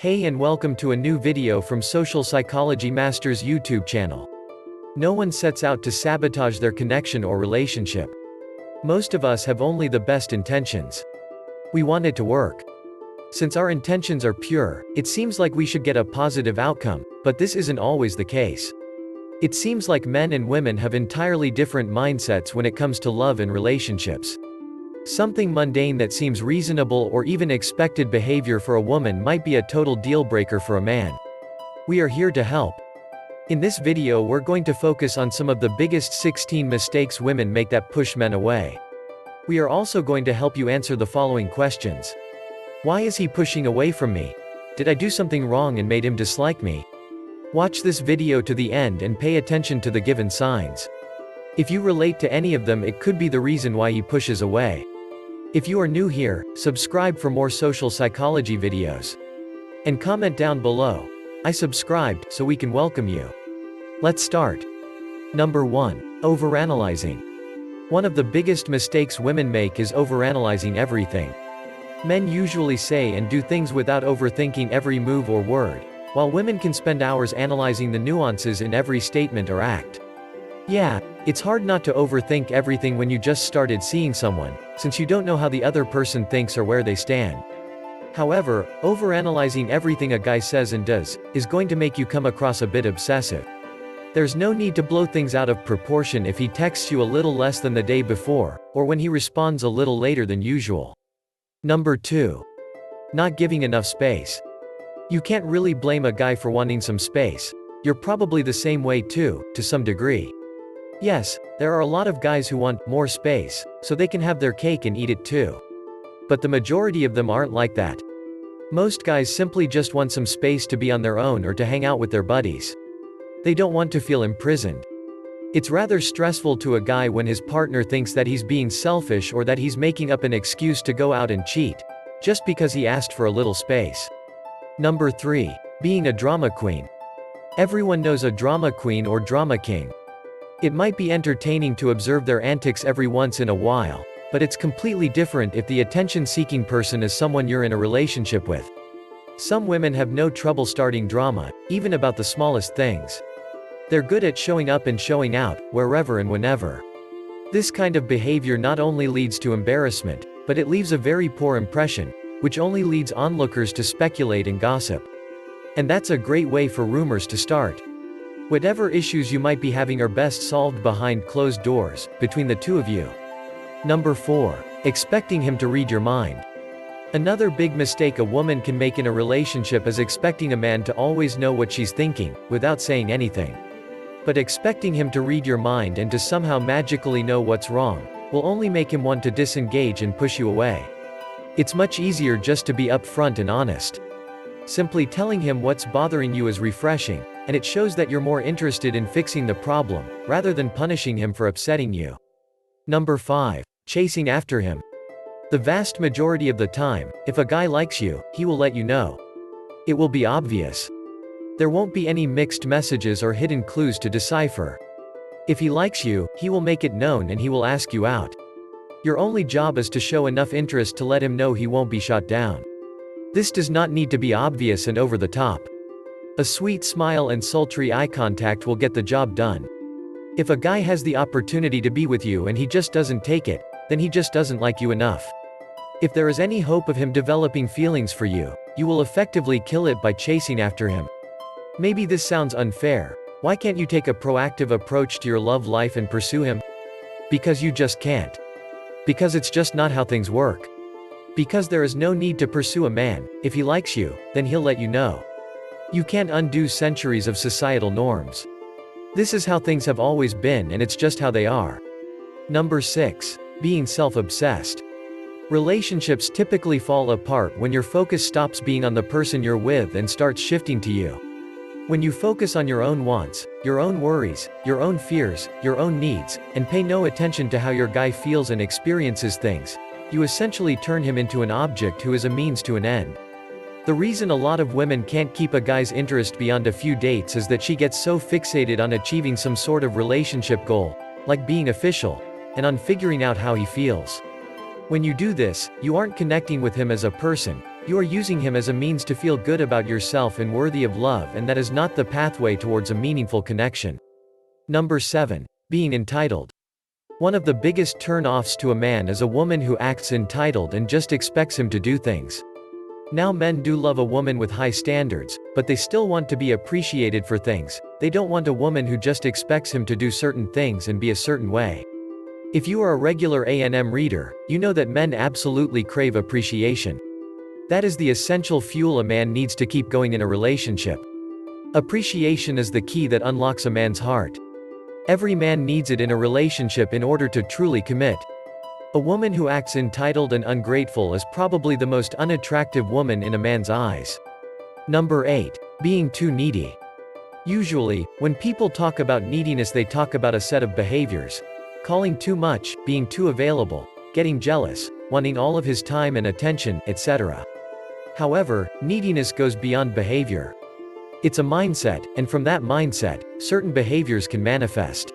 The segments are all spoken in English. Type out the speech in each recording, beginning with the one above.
Hey and welcome to a new video from Social Psychology Masters YouTube channel. No one sets out to sabotage their connection or relationship. Most of us have only the best intentions. We want it to work. Since our intentions are pure, it seems like we should get a positive outcome, but this isn't always the case. It seems like men and women have entirely different mindsets when it comes to love and relationships. Something mundane that seems reasonable or even expected behavior for a woman might be a total deal breaker for a man. We are here to help. In this video we're going to focus on some of the biggest 16 mistakes women make that push men away. We are also going to help you answer the following questions. Why is he pushing away from me? Did I do something wrong and made him dislike me? Watch this video to the end and pay attention to the given signs. If you relate to any of them, it could be the reason why he pushes away. If you are new here, subscribe for more social psychology videos. And comment down below, "I subscribed," so we can welcome you. Let's start. Number 1. Overanalyzing. One of the biggest mistakes women make is overanalyzing everything. Men usually say and do things without overthinking every move or word, while women can spend hours analyzing the nuances in every statement or act. Yeah, it's hard not to overthink everything when you just started seeing someone, since you don't know how the other person thinks or where they stand. However, overanalyzing everything a guy says and does is going to make you come across a bit obsessive. There's no need to blow things out of proportion if he texts you a little less than the day before, or when he responds a little later than usual. Number 2. Not giving enough space. You can't really blame a guy for wanting some space. You're probably the same way too, to some degree. Yes, there are a lot of guys who want more space, so they can have their cake and eat it too. But the majority of them aren't like that. Most guys simply just want some space to be on their own or to hang out with their buddies. They don't want to feel imprisoned. It's rather stressful to a guy when his partner thinks that he's being selfish or that he's making up an excuse to go out and cheat, just because he asked for a little space. Number 3. Being a drama queen. Everyone knows a drama queen or drama king. It might be entertaining to observe their antics every once in a while, but it's completely different if the attention-seeking person is someone you're in a relationship with. Some women have no trouble starting drama, even about the smallest things. They're good at showing up and showing out, wherever and whenever. This kind of behavior not only leads to embarrassment, but it leaves a very poor impression, which only leads onlookers to speculate and gossip. And that's a great way for rumors to start. Whatever issues you might be having are best solved behind closed doors, between the two of you. Number 4. Expecting him to read your mind. Another big mistake a woman can make in a relationship is expecting a man to always know what she's thinking, without saying anything. But expecting him to read your mind and to somehow magically know what's wrong, will only make him want to disengage and push you away. It's much easier just to be upfront and honest. Simply telling him what's bothering you is refreshing, and it shows that you're more interested in fixing the problem, rather than punishing him for upsetting you. Number 5. Chasing after him. The vast majority of the time, if a guy likes you, he will let you know. It will be obvious. There won't be any mixed messages or hidden clues to decipher. If he likes you, he will make it known and he will ask you out. Your only job is to show enough interest to let him know he won't be shot down. This does not need to be obvious and over the top. A sweet smile and sultry eye contact will get the job done. If a guy has the opportunity to be with you and he just doesn't take it, then he just doesn't like you enough. If there is any hope of him developing feelings for you, you will effectively kill it by chasing after him. Maybe this sounds unfair. Why can't you take a proactive approach to your love life and pursue him? Because you just can't. Because it's just not how things work. Because there is no need to pursue a man. If he likes you, then he'll let you know. You can't undo centuries of societal norms. This is how things have always been and it's just how they are. Number 6. Being self-obsessed. Relationships typically fall apart when your focus stops being on the person you're with and starts shifting to you. When you focus on your own wants, your own worries, your own fears, your own needs, and pay no attention to how your guy feels and experiences things, you essentially turn him into an object who is a means to an end. The reason a lot of women can't keep a guy's interest beyond a few dates is that she gets so fixated on achieving some sort of relationship goal, like being official, and on figuring out how he feels. When you do this, you aren't connecting with him as a person, You are using him as a means to feel good about yourself and worthy of love, and that is not the pathway towards a meaningful connection. Number 7. Being entitled. One of the biggest turn-offs to a man is a woman who acts entitled and just expects him to do things. Now, men do love a woman with high standards, but they still want to be appreciated for things. They don't want a woman who just expects him to do certain things and be a certain way. If you are a regular A&M reader, you know that men absolutely crave appreciation. That is the essential fuel a man needs to keep going in a relationship. Appreciation is the key that unlocks a man's heart. Every man needs it in a relationship in order to truly commit. A woman who acts entitled and ungrateful is probably the most unattractive woman in a man's eyes. Number 8. Being too needy. Usually, when people talk about neediness, they talk about a set of behaviors. Calling too much, being too available, getting jealous, wanting all of his time and attention, etc. However, neediness goes beyond behavior. It's a mindset, and from that mindset, certain behaviors can manifest.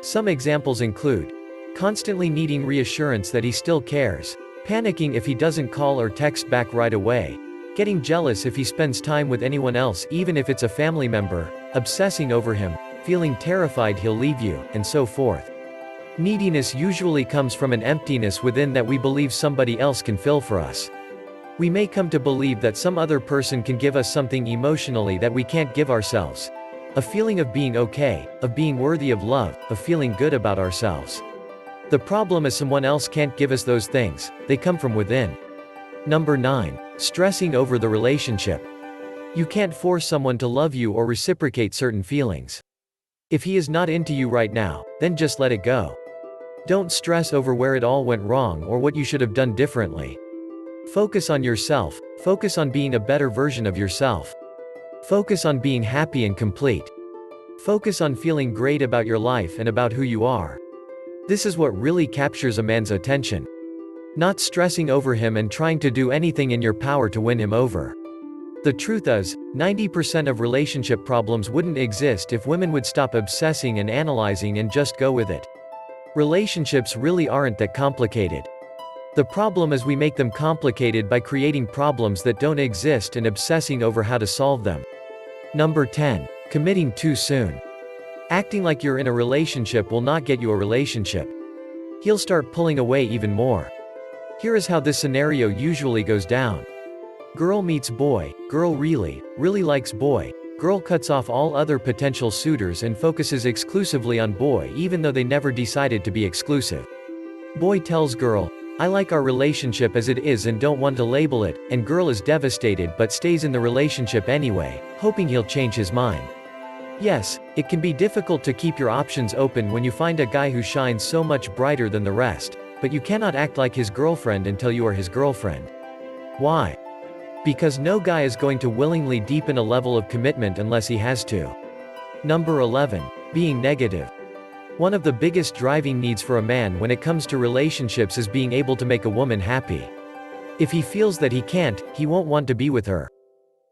Some examples include constantly needing reassurance that he still cares, panicking if he doesn't call or text back right away, getting jealous if he spends time with anyone else even if it's a family member, obsessing over him, feeling terrified he'll leave you, and so forth. Neediness usually comes from an emptiness within that we believe somebody else can fill for us. We may come to believe that some other person can give us something emotionally that we can't give ourselves. A feeling of being okay, of being worthy of love, of feeling good about ourselves. The problem is someone else can't give us those things, they come from within. Number 9. Stressing over the relationship. You can't force someone to love you or reciprocate certain feelings. If he is not into you right now, then just let it go. Don't stress over where it all went wrong or what you should have done differently. Focus on yourself, focus on being a better version of yourself. Focus on being happy and complete. Focus on feeling great about your life and about who you are. This is what really captures a man's attention. Not stressing over him and trying to do anything in your power to win him over. The truth is, 90% of relationship problems wouldn't exist if women would stop obsessing and analyzing and just go with it. Relationships really aren't that complicated. The problem is we make them complicated by creating problems that don't exist and obsessing over how to solve them. Number 10. Committing too soon. Acting like you're in a relationship will not get you a relationship. He'll start pulling away even more. Here is how this scenario usually goes down. Girl meets boy, girl really likes boy. Girl cuts off all other potential suitors and focuses exclusively on boy even though they never decided to be exclusive. Boy tells girl, I like our relationship as it is and don't want to label it, and girl is devastated but stays in the relationship anyway, hoping he'll change his mind. Yes, it can be difficult to keep your options open when you find a guy who shines so much brighter than the rest, but you cannot act like his girlfriend until you are his girlfriend. Why? Because no guy is going to willingly deepen a level of commitment unless he has to. Number 11. Being negative. One of the biggest driving needs for a man when it comes to relationships is being able to make a woman happy. If he feels that he can't, he won't want to be with her.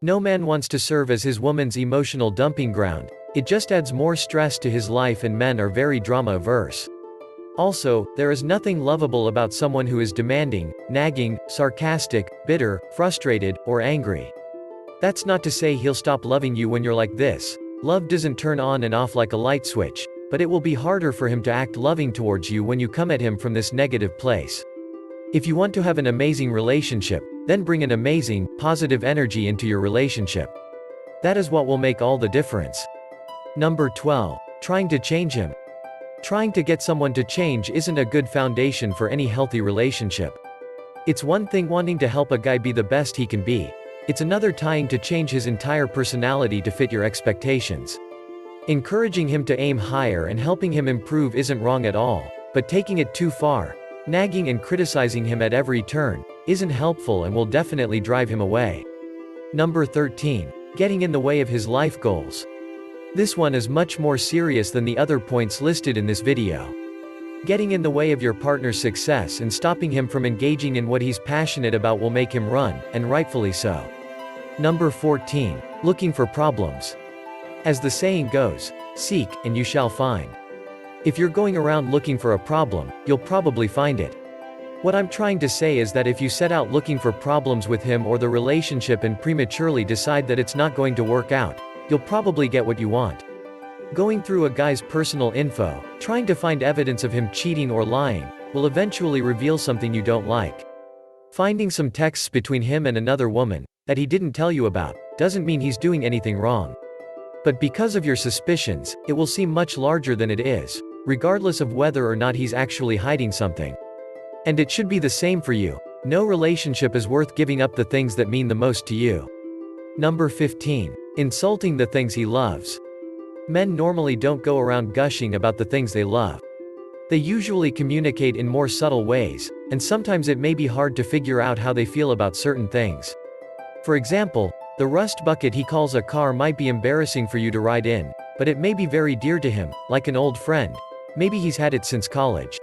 No man wants to serve as his woman's emotional dumping ground. It just adds more stress to his life, and men are very drama averse. Also, there is nothing lovable about someone who is demanding, nagging, sarcastic, bitter, frustrated, or angry. That's not to say he'll stop loving you when you're like this. Love doesn't turn on and off like a light switch, but it will be harder for him to act loving towards you when you come at him from this negative place. If you want to have an amazing relationship, then bring an amazing, positive energy into your relationship. That is what will make all the difference. Number 12. Trying to change him. Trying to get someone to change isn't a good foundation for any healthy relationship. It's one thing wanting to help a guy be the best he can be. It's another trying to change his entire personality to fit your expectations. Encouraging him to aim higher and helping him improve isn't wrong at all, but taking it too far, nagging and criticizing him at every turn, isn't helpful and will definitely drive him away. Number 13. Getting in the way of his life goals. This one is much more serious than the other points listed in this video. Getting in the way of your partner's success and stopping him from engaging in what he's passionate about will make him run, and rightfully so. Number 14. Looking for problems. As the saying goes, seek, and you shall find. If you're going around looking for a problem, you'll probably find it. What I'm trying to say is that if you set out looking for problems with him or the relationship and prematurely decide that it's not going to work out, you'll probably get what you want. Going through a guy's personal info, trying to find evidence of him cheating or lying, will eventually reveal something you don't like. Finding some texts between him and another woman, that he didn't tell you about, doesn't mean he's doing anything wrong. But because of your suspicions, it will seem much larger than it is, regardless of whether or not he's actually hiding something. And it should be the same for you. No relationship is worth giving up the things that mean the most to you. Number 15. Insulting the things he loves. Men normally don't go around gushing about the things they love. They usually communicate in more subtle ways, and sometimes it may be hard to figure out how they feel about certain things. For example, the rust bucket he calls a car might be embarrassing for you to ride in, but it may be very dear to him, like an old friend. Maybe he's had it since college.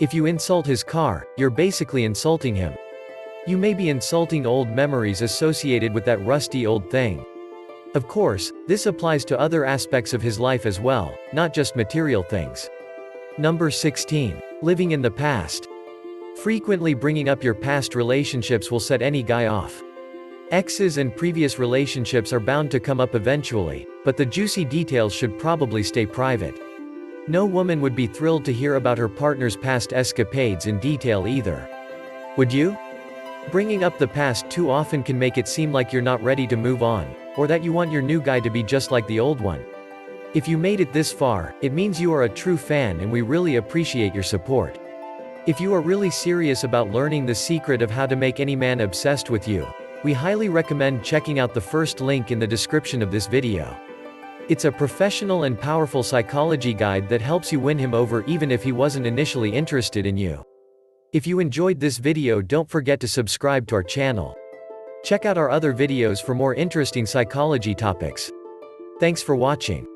If you insult his car, you're basically insulting him. You may be insulting old memories associated with that rusty old thing. Of course, this applies to other aspects of his life as well, not just material things. Number 16. Living in the past. Frequently bringing up your past relationships will set any guy off. Exes and previous relationships are bound to come up eventually, but the juicy details should probably stay private. No woman would be thrilled to hear about her partner's past escapades in detail either. Would you? Bringing up the past too often can make it seem like you're not ready to move on, or that you want your new guy to be just like the old one. If you made it this far, it means you are a true fan and we really appreciate your support. If you are really serious about learning the secret of how to make any man obsessed with you, we highly recommend checking out the first link in the description of this video. It's a professional and powerful psychology guide that helps you win him over even if he wasn't initially interested in you. If you enjoyed this video, don't forget to subscribe to our channel. Check out our other videos for more interesting psychology topics. Thanks for watching.